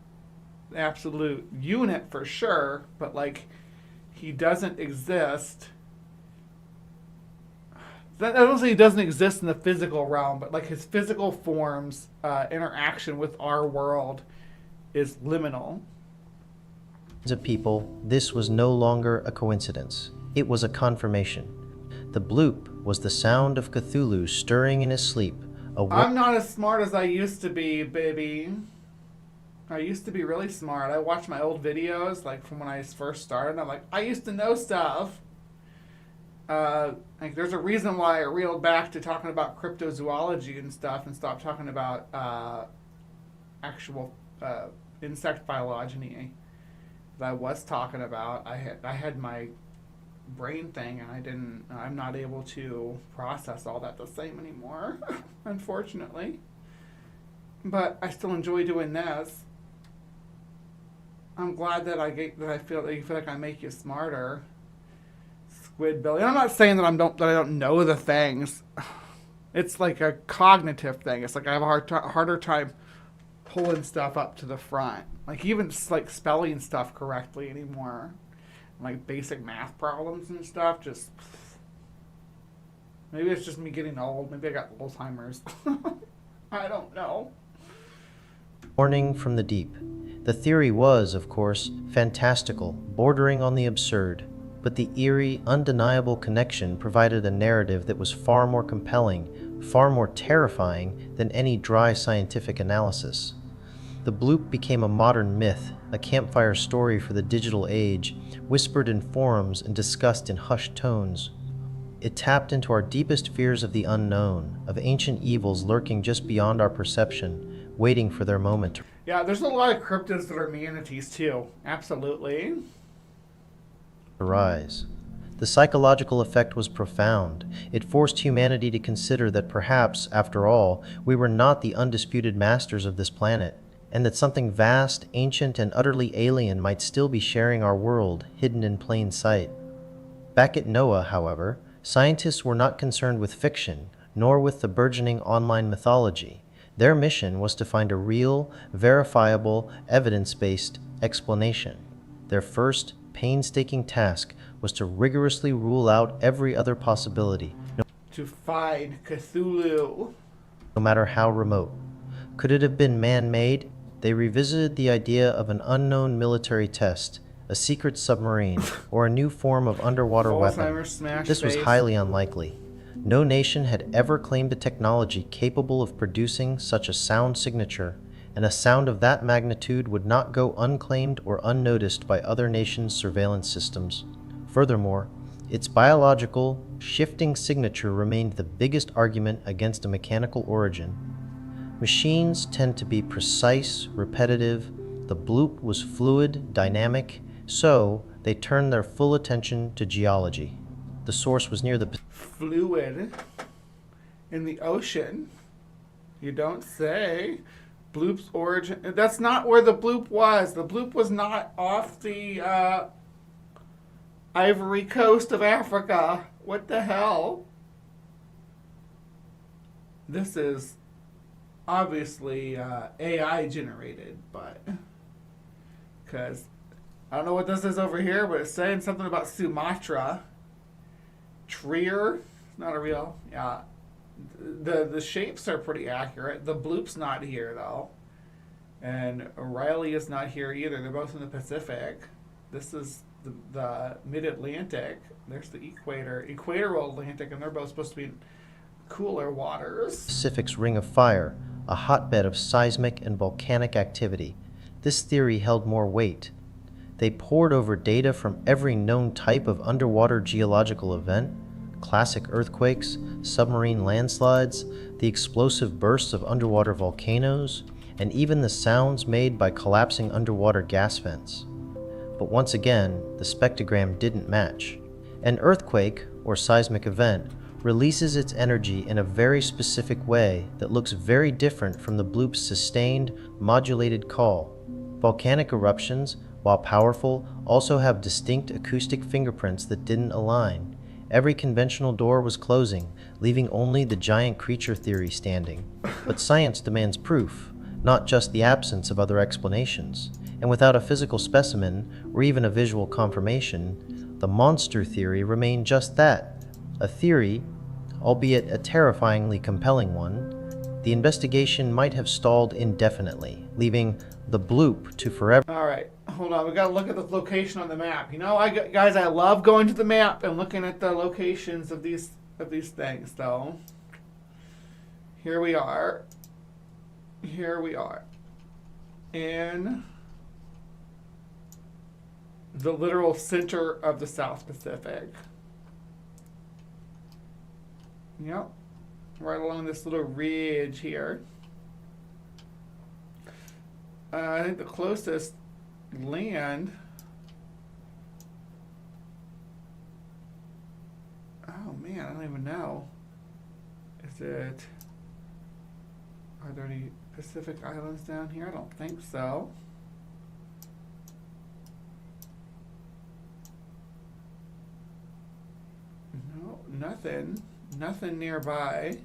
absolute unit for sure, but like, he doesn't exist. I don't say he doesn't exist in the physical realm, but like his physical form's interaction with our world is liminal. Of people, this was no longer a coincidence. It was a confirmation. The bloop was the sound of Cthulhu stirring in his sleep. I'm not as smart as I used to be, baby. I used to be really smart. I watched my old videos, like from when I first started. I'm like, I used to know stuff. Like, there's a reason why I reeled back to talking about cryptozoology and stuff, and stopped talking about actual insect phylogeny. That I was talking about. I had my brain thing, and I'm not able to process all that the same anymore, unfortunately. But I still enjoy doing this. I'm glad that I feel like I make you smarter, Squidbilly. I'm not saying that I don't know the things. It's like a cognitive thing. It's like I have a harder time pulling stuff up to the front, like even like spelling stuff correctly anymore, like basic math problems and stuff. Just maybe it's just me getting old. Maybe I got Alzheimer's. I don't know. Warning from the deep. The theory was, of course, fantastical, bordering on the absurd, but the eerie, undeniable connection provided a narrative that was far more compelling, far more terrifying than any dry scientific analysis. The bloop became a modern myth, a campfire story for the digital age, whispered in forums and discussed in hushed tones. It tapped into our deepest fears of the unknown, of ancient evils lurking just beyond our perception, waiting for their moment to Yeah, there's a lot of cryptids that are manatees too. Absolutely. rise. The psychological effect was profound. It forced humanity to consider that perhaps, after all, we were not the undisputed masters of this planet, and that something vast, ancient, and utterly alien might still be sharing our world, hidden in plain sight. Back at NOAA, however, scientists were not concerned with fiction, nor with the burgeoning online mythology. Their mission was to find a real, verifiable, evidence-based explanation. Their first, painstaking task was to rigorously rule out every other possibility, To find Cthulhu. no matter how remote. Could it have been man-made? They revisited the idea of an unknown military test, a secret submarine, or a new form of underwater weapon. This was highly unlikely. No nation had ever claimed a technology capable of producing such a sound signature, and a sound of that magnitude would not go unclaimed or unnoticed by other nations' surveillance systems. Furthermore, its biological, shifting signature remained the biggest argument against a mechanical origin. Machines tend to be precise, repetitive. The bloop was fluid, dynamic, so they turned their full attention to geology. The source was near the Fluid in the ocean. You don't say. Bloop's origin. That's not where the bloop was. The bloop was not off the Ivory Coast of Africa. What the hell? This is obviously AI generated, but because I don't know what this is over here, but it's saying something about Sumatra. Trier, not a real. Yeah, the shapes are pretty accurate. The bloop's not here though, and Riley is not here either. They're both in the Pacific. This is the mid-Atlantic. There's the equatorial Atlantic, and they're both supposed to be in cooler waters. Pacific's Ring of Fire, a hotbed of seismic and volcanic activity. This theory held more weight. They pored over data from every known type of underwater geological event, classic earthquakes, submarine landslides, the explosive bursts of underwater volcanoes, and even the sounds made by collapsing underwater gas vents. But once again, the spectrogram didn't match. An earthquake, or seismic event, releases its energy in a very specific way that looks very different from the bloop's sustained, modulated call. Volcanic eruptions, while powerful, also have distinct acoustic fingerprints that didn't align. Every conventional door was closing, leaving only the giant creature theory standing. But science demands proof, not just the absence of other explanations. And without a physical specimen, or even a visual confirmation, the monster theory remained just that, a theory, albeit a terrifyingly compelling one. The investigation might have stalled indefinitely, leaving the bloop to forever. All right, hold on. We got to look at the location on the map. You know, guys, I love going to the map and looking at the locations of these things. So here we are. Here we are in the literal center of the South Pacific. Yep, right along this little ridge here. I think the closest land. Oh man, I don't even know. Is it? Are there any Pacific Islands down here? I don't think so. No, nothing. Nothing nearby.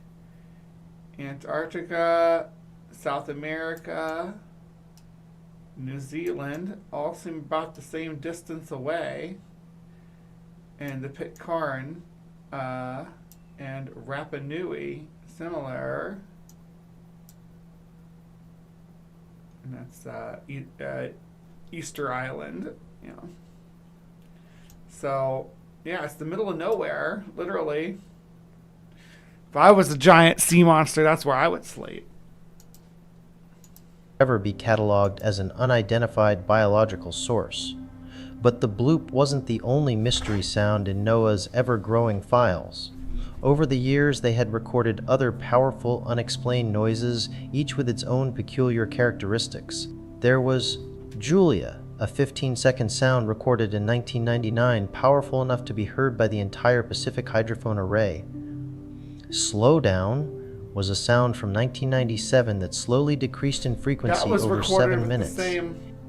Antarctica, South America, New Zealand all seem about the same distance away. And the Pitcairn and Rapa Nui similar. And that's Easter Island, you know. So, yeah, it's the middle of nowhere, literally. If I was a giant sea monster, that's where I would sleep. Ever be cataloged as an unidentified biological source. But the bloop wasn't the only mystery sound in NOAA's ever-growing files. Over the years, they had recorded other powerful, unexplained noises, each with its own peculiar characteristics. There was Julia, a 15-second sound recorded in 1999, powerful enough to be heard by the entire Pacific hydrophone array. Slowdown was a sound from 1997 that slowly decreased in frequency over 7 minutes.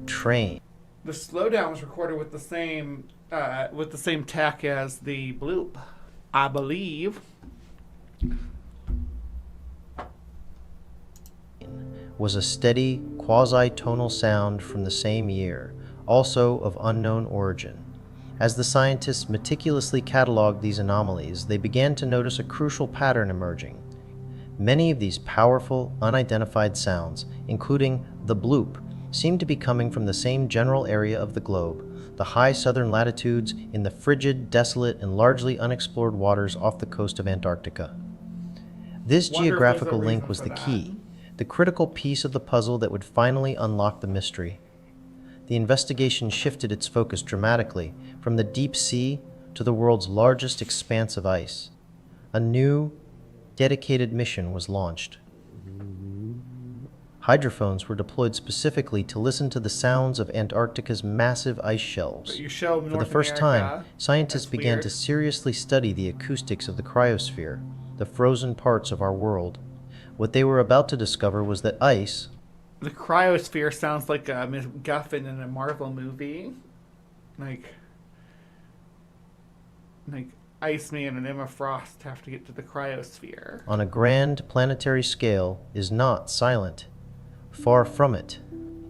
Train. The slowdown was recorded with the same tech as the bloop, I believe. Was a steady, quasi-tonal sound from the same year, also of unknown origin. As the scientists meticulously cataloged these anomalies, they began to notice a crucial pattern emerging. Many of these powerful, unidentified sounds, including the bloop, seemed to be coming from the same general area of the globe, the high southern latitudes in the frigid, desolate, and largely unexplored waters off the coast of Antarctica. This geographical link was the key, the critical piece of the puzzle that would finally unlock the mystery. The investigation shifted its focus dramatically from the deep sea to the world's largest expanse of ice. A new, dedicated mission was launched. Hydrophones were deployed specifically to listen to the sounds of Antarctica's massive ice shelves. For the first time, scientists began to seriously study the acoustics of the cryosphere, the frozen parts of our world. What they were about to discover was that ice... The cryosphere sounds like a MacGuffin in a Marvel movie. Like Iceman and Emma Frost have to get to the cryosphere. On a grand planetary scale, is not silent. Far from it.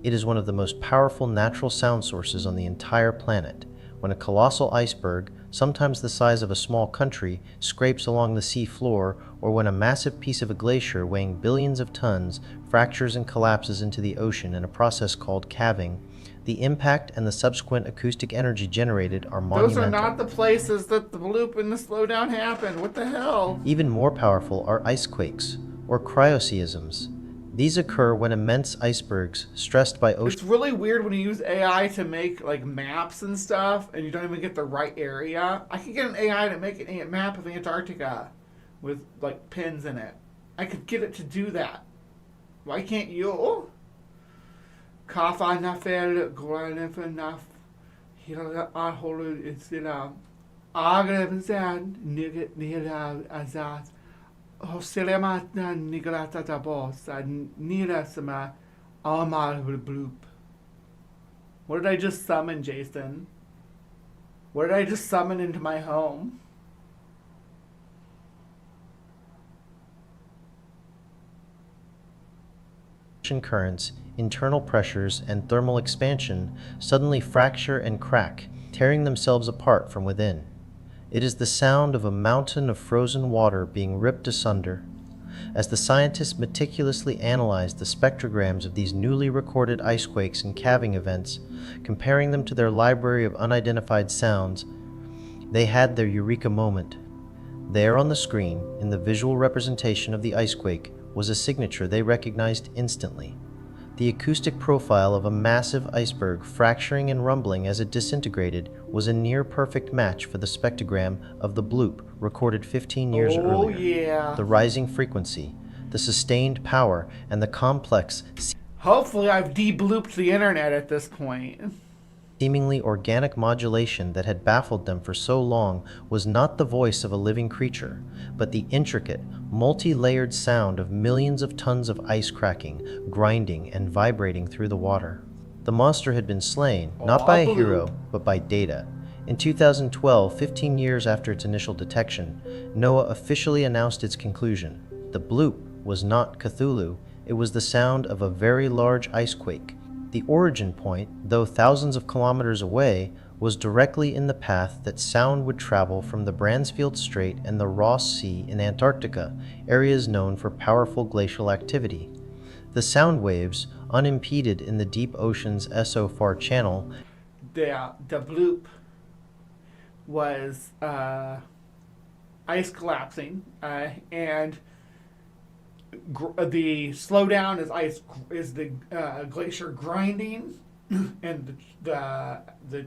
It is one of the most powerful natural sound sources on the entire planet. When a colossal iceberg, sometimes the size of a small country, scrapes along the sea floor, or when a massive piece of a glacier weighing billions of tons fractures and collapses into the ocean in a process called calving, the impact and the subsequent acoustic energy generated are monumental. Those are not the places that the bloop and the slowdown happened. What the hell? Even more powerful are icequakes, or cryoseisms. These occur when immense icebergs, stressed by ocean... It's really weird when you use AI to make like maps and stuff, and you don't even get the right area. I could get an AI to make a map of Antarctica with like pins in it. I could get it to do that. Why can't you? Kafa nafel granefenaf hira aholu isila agrevensan nigit nira azat hoselemat nigrata tabos and nirasama amal bloop. What did I just summon, Jason? What did I just summon into my home? currents, internal pressures, and thermal expansion suddenly fracture and crack, tearing themselves apart from within. It is the sound of a mountain of frozen water being ripped asunder. As the scientists meticulously analyzed the spectrograms of these newly recorded icequakes and calving events, comparing them to their library of unidentified sounds, they had their eureka moment. There on the screen, in the visual representation of the icequake, was a signature they recognized instantly. The acoustic profile of a massive iceberg fracturing and rumbling as it disintegrated was a near-perfect match for the spectrogram of the bloop recorded 15 years earlier. Yeah. The rising frequency, the sustained power, and the complex, Hopefully I've de-blooped the internet at this point. seemingly organic modulation that had baffled them for so long was not the voice of a living creature, but the intricate, multi-layered sound of millions of tons of ice cracking, grinding, and vibrating through the water. The monster had been slain, not by a hero, but by data. In 2012, 15 years after its initial detection, NOAA officially announced its conclusion. The bloop was not Cthulhu, it was the sound of a very large icequake. The origin point, though thousands of kilometers away, was directly in the path that sound would travel from the Bransfield Strait and the Ross Sea in Antarctica, areas known for powerful glacial activity. The sound waves, unimpeded in the deep ocean's SO-far channel, The bloop was ice collapsing, and the slowdown is the glacier grinding, and the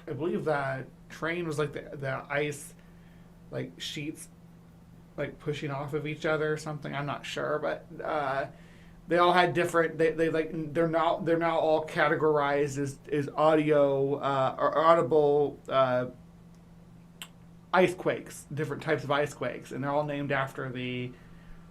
I believe the train was like the ice like sheets like pushing off of each other or something. I'm not sure, but they all had different. They like they're now all categorized as audio or audible ice quakes, different types of ice quakes, and they're all named after the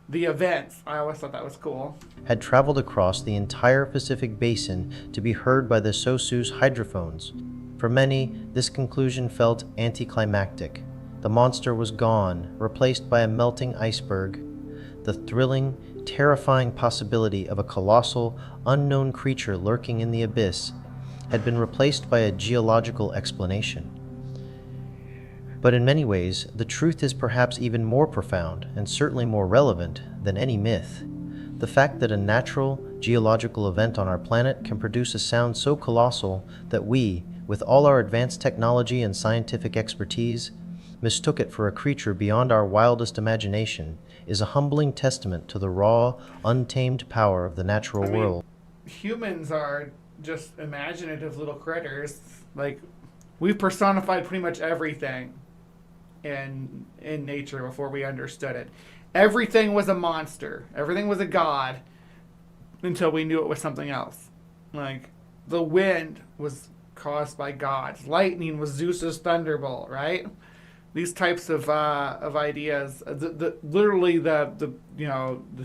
events. I always thought that was cool. had traveled across the entire Pacific basin to be heard by the Sosu's hydrophones. For many, this conclusion felt anticlimactic. The monster was gone, replaced by a melting iceberg. The thrilling, terrifying possibility of a colossal, unknown creature lurking in the abyss had been replaced by a geological explanation. But in many ways, the truth is perhaps even more profound, and certainly more relevant, than any myth. The fact that a natural, geological event on our planet can produce a sound so colossal that we, with all our advanced technology and scientific expertise, mistook it for a creature beyond our wildest imagination, is a humbling testament to the raw, untamed power of the natural world. Humans are just imaginative little critters. Like, we've personified pretty much everything in nature before we understood it. Everything was a monster. Everything was a god until we knew it was something else. Like, the wind was caused by gods. Lightning was Zeus's thunderbolt, right? These types of ideas. Literally the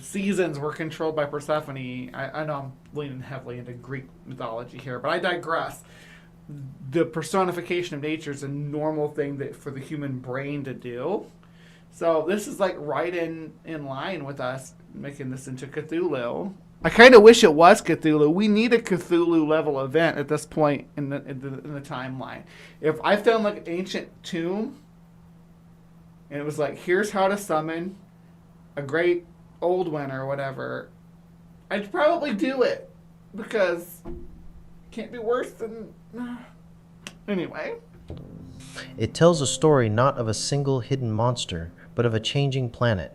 seasons were controlled by Persephone. I know I'm leaning heavily into Greek mythology here, but I digress. the personification of nature is a normal thing that for the human brain to do. So this is like right in line with us making this into Cthulhu. I kind of wish it was Cthulhu. We need a Cthulhu level event at this point in the timeline. If I found like an ancient tomb, and it was like, here's how to summon a great old one or whatever, I'd probably do it because it can't be worse than. Anyway. It tells a story not of a single hidden monster, but of a changing planet.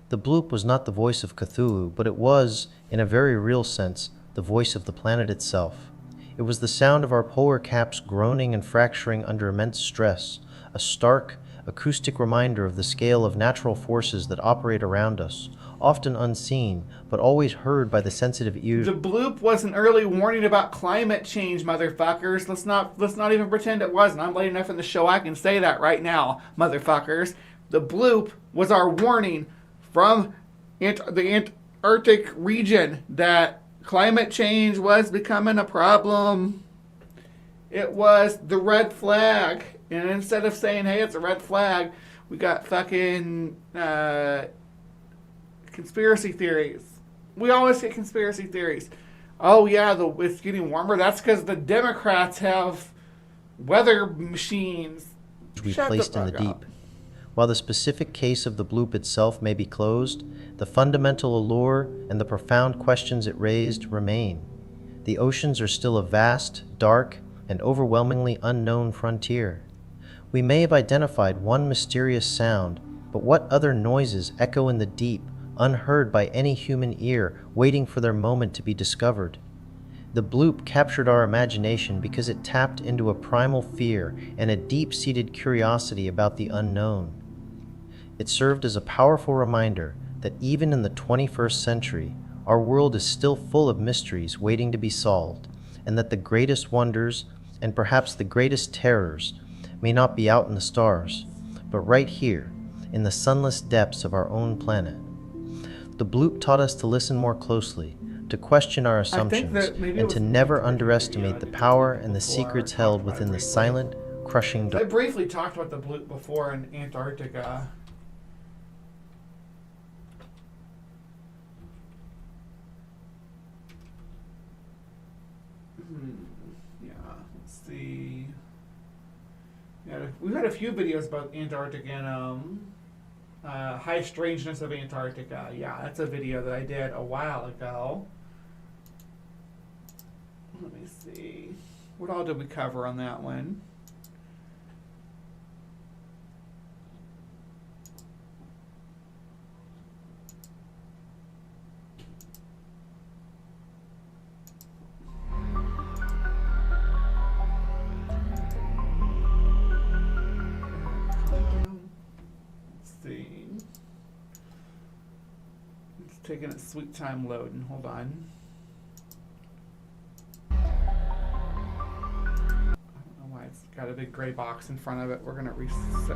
The bloop was not the voice of Cthulhu, but it was, in a very real sense, the voice of the planet itself. It was the sound of our polar caps groaning and fracturing under immense stress, a stark, acoustic reminder of the scale of natural forces that operate around us, often unseen, but always heard by the sensitive ears. The bloop was an early warning about climate change, motherfuckers. Let's not even pretend it wasn't. I'm late enough in the show I can say that right now, motherfuckers. The bloop was our warning from the Antarctic region that climate change was becoming a problem. It was the red flag. And instead of saying, hey, it's a red flag, we got fucking conspiracy theories. We always get conspiracy theories. Oh, yeah, it's getting warmer. That's because the Democrats have weather machines. We placed in the deep. While the specific case of the bloop itself may be closed, the fundamental allure and the profound questions it raised remain. The oceans are still a vast, dark, and overwhelmingly unknown frontier. We may have identified one mysterious sound, but what other noises echo in the deep, unheard by any human ear, waiting for their moment to be discovered? The bloop captured our imagination because it tapped into a primal fear and a deep-seated curiosity about the unknown. It served as a powerful reminder that even in the 21st century, our world is still full of mysteries waiting to be solved, and that the greatest wonders, and perhaps the greatest terrors, may not be out in the stars, but right here, in the sunless depths of our own planet. The bloop taught us to listen more closely, to question our assumptions, and to never underestimate the power and the secrets held within the silent, crushing I briefly talked about the bloop before in Antarctica. Yeah, let's see. Yeah, we've had a few videos about Antarctica and high strangeness of Antarctica. Yeah, that's a video that I did a while ago. Let me see. What all did we cover on that one? Taking its sweet time loading. Hold on. I don't know why it's got a big gray box in front of it. We're gonna reset. There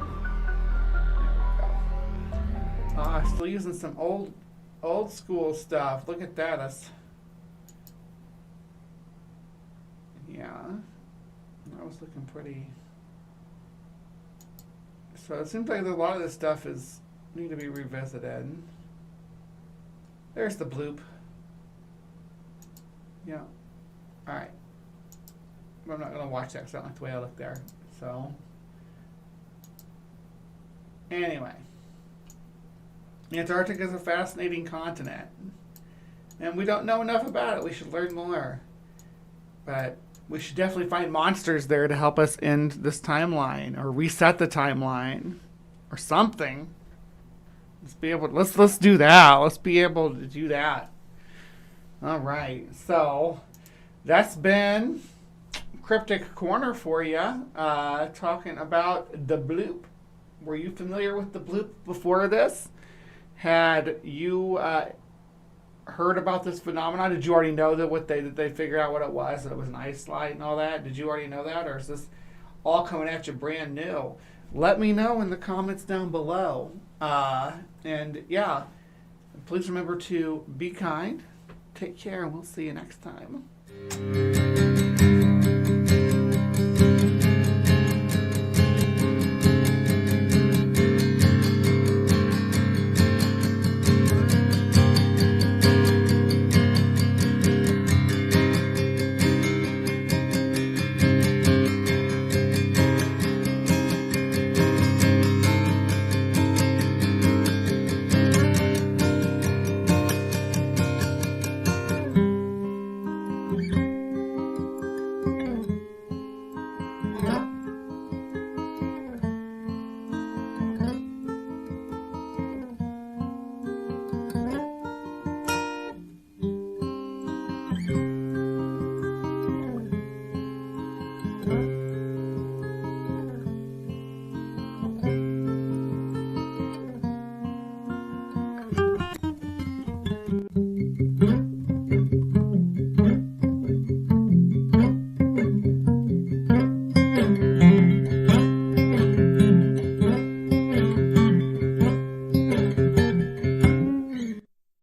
we go. Still using some old school stuff. Look at that. Yeah. That was looking pretty. So it seems like a lot of this stuff need to be revisited. There's the bloop. Yeah. Alright. I'm not going to watch that because I don't like the way I look there. So. Anyway. Antarctica is a fascinating continent. And we don't know enough about it. We should learn more. But we should definitely find monsters there to help us end this timeline. Or reset the timeline. Or something. Let's do that. Let's be able to do that. All right. So that's been Cryptic Corner for you. Talking about the bloop. Were you familiar with the bloop before this? Had you heard about this phenomenon? Did you already know did they figure out what it was? That it was an ice slide and all that? Did you already know that, or is this all coming at you brand new? Let me know in the comments down below. And yeah, please remember to be kind, take care, and we'll see you next time.